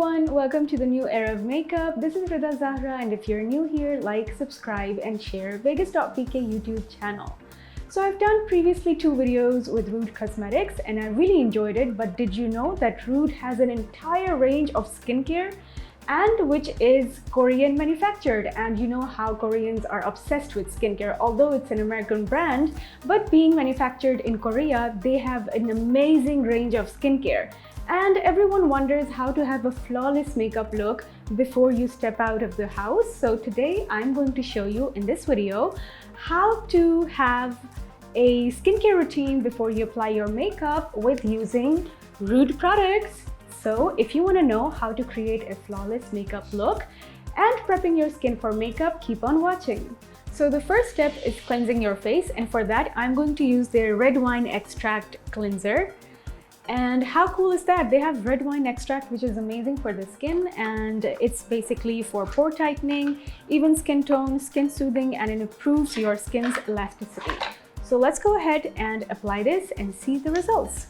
everyone, welcome to the new era of makeup. This is Rida Zahra, and if you're new here, like, subscribe and share Vegas.pk YouTube channel. So I've done previously 2 videos with Rude Cosmetics and I really enjoyed it, but did you know that Rude has an entire range of skincare and which is Korean manufactured? And you know how Koreans are obsessed with skincare, although it's an American brand, but being manufactured in Korea, they have an amazing range of skincare. And everyone wonders how to have a flawless makeup look before you step out of the house. So today I'm going to show you in this video how to have a skincare routine before you apply your makeup with using Rude products. So if you want to know how to create a flawless makeup look and prepping your skin for makeup, keep on watching. So the first step is cleansing your face, and for that I'm going to use their red wine extract cleanser. And how cool is that? They have red wine extract, which is amazing for the skin, and it's basically for pore tightening, even skin tone, skin soothing, and it improves your skin's elasticity. So let's go ahead and apply this and see the results.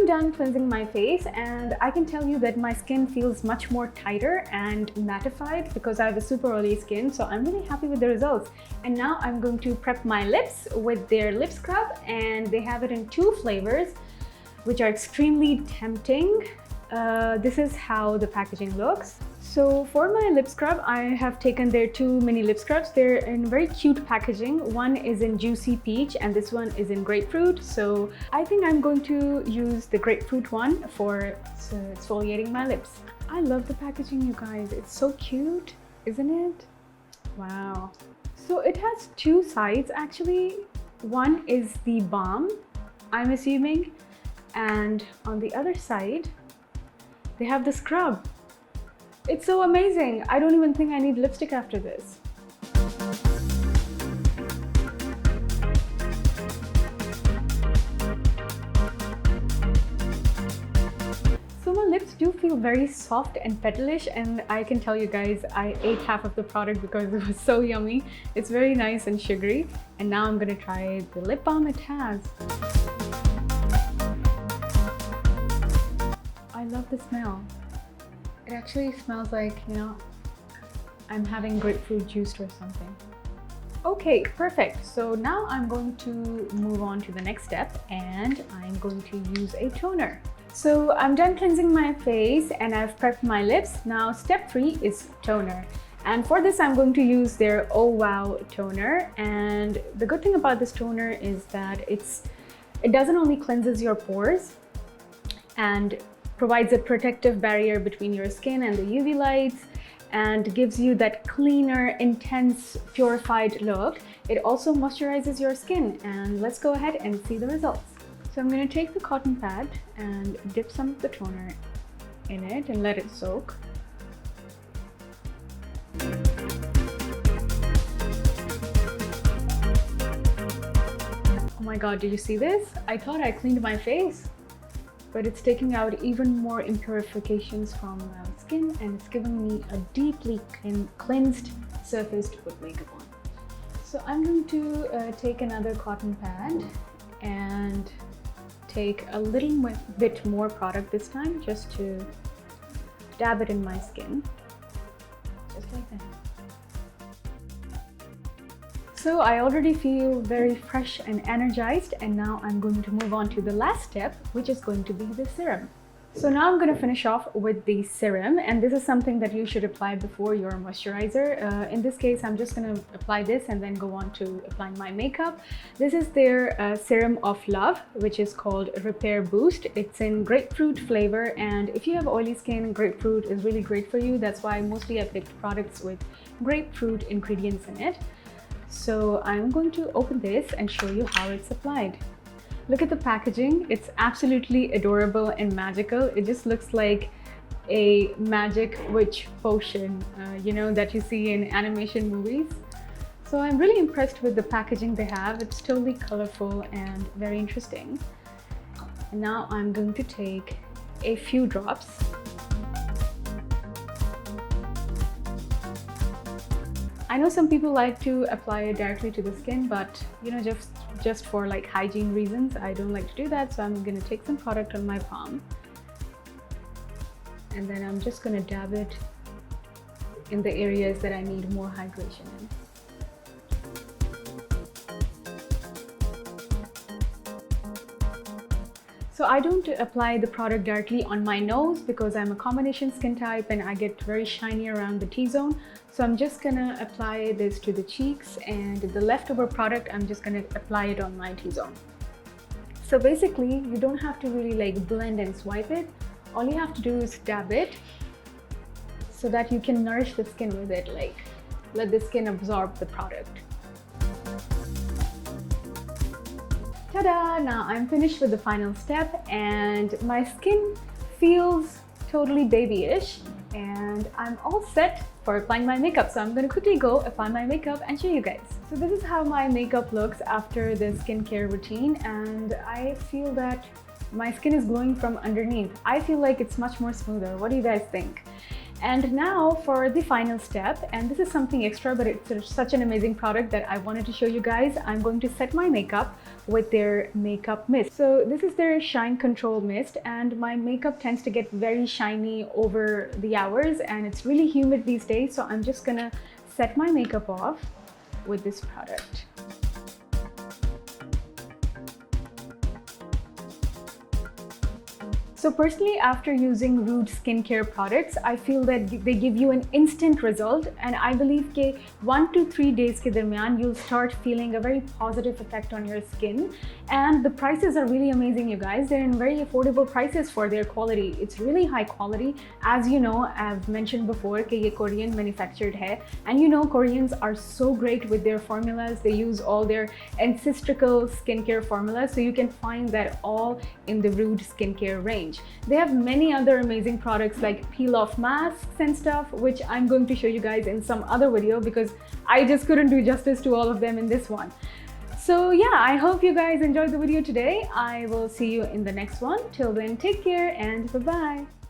Done cleansing my face, and I can tell you that my skin feels much more tighter and mattified because I have a super oily skin, so I'm really happy with the results. And now I'm going to prep my lips with their lip scrub, and they have it in 2 flavors which are extremely tempting. This is how the packaging looks. So for my lip scrub, I have taken their 2 mini lip scrubs. They're in very cute packaging. One is in Juicy Peach and this one is in Grapefruit. So I think I'm going to use the Grapefruit one for exfoliating my lips. I love the packaging, you guys. It's so cute, isn't it? Wow. So it has 2 sides actually. One is the balm, I'm assuming, and on the other side, they have the scrub. It's so amazing. I don't even think I need lipstick after this. So my lips do feel very soft and petalish, and I can tell you guys, I ate half of the product because it was so yummy. It's very nice and sugary. And now I'm gonna try the lip balm it has. I love the smell. It actually smells like, you know, I'm having grapefruit juice or something. Okay, perfect. So now I'm going to move on to the next step, and I'm going to use a toner. So I'm done cleansing my face and I've prepped my lips. Now step 3 is toner. And for this I'm going to use their Oh Wow toner. And the good thing about this toner is that it doesn't only cleanses your pores and provides a protective barrier between your skin and the UV lights and gives you that cleaner, intense, purified look. It also moisturizes your skin, and let's go ahead and see the results. So I'm going to take the cotton pad and dip some of the toner in it and let it soak. Oh my god, did you see this? I thought I cleaned my face, but it's taking out even more impurifications from my skin, and it's giving me a deeply cleansed surface to put makeup on. So I'm going to take another cotton pad and take a little bit more product this time, just to dab it in my skin, just like that. So I already feel very fresh and energized, and now I'm going to move on to the last step, which is going to be the serum. So now I'm going to finish off with the serum, and this is something that you should apply before your moisturizer. In this case, I'm just going to apply this and then go on to applying my makeup. This is their Serum of Love, which is called Repair Boost. It's in grapefruit flavor, and if you have oily skin, grapefruit is really great for you. That's why mostly I picked products with grapefruit ingredients in it. So I'm going to open this and show you how it's applied. Look at the packaging. It's absolutely adorable and magical. It just looks like a magic witch potion, you know, that you see in animation movies. So I'm really impressed with the packaging they have. It's totally colorful and very interesting. And now I'm going to take a few drops I know some people like to apply it directly to the skin, but you know, just for like hygiene reasons, I don't like to do that. So I'm gonna take some product on my palm, and then I'm just gonna dab it in the areas that I need more hydration in. So I don't apply the product directly on my nose because I'm a combination skin type and I get very shiny around the T-zone. So I'm just gonna apply this to the cheeks, and the leftover product, I'm just gonna apply it on my T-zone. So basically, you don't have to really like blend and swipe it. All you have to do is dab it so that you can nourish the skin with it, like let the skin absorb the product. Ta-da! Now I'm finished with the final step and my skin feels totally babyish, and I'm all set for applying my makeup. So I'm going to quickly go apply my makeup and show you guys. So this is how my makeup looks after the skincare routine, and I feel that my skin is glowing from underneath. I feel like it's much more smoother. What do you guys think? And now for the final step, and this is something extra, but it's such an amazing product that I wanted to show you guys. I'm going to set my makeup with their makeup mist. So this is their shine control mist, and my makeup tends to get very shiny over the hours, and it's really humid these days. So I'm just gonna set my makeup off with this product. So personally, after using Rude skincare products, I feel that they give you an instant result, and I believe that 1 to 3 days के दरमियान you'll start feeling a very positive effect on your skin. And the prices are really amazing, you guys. They're in very affordable prices for their quality. It's really high quality. As you know, I've mentioned before that ये Korean manufactured है, and you know Koreans are so great with their formulas. They use all their ancestral skincare formulas, so you can find that all in the Rude skincare range. They have many other amazing products like peel-off masks and stuff, which I'm going to show you guys in some other video because I just couldn't do justice to all of them in this one. So yeah, I hope you guys enjoyed the video today. I will see you in the next one. Till then, take care and bye-bye.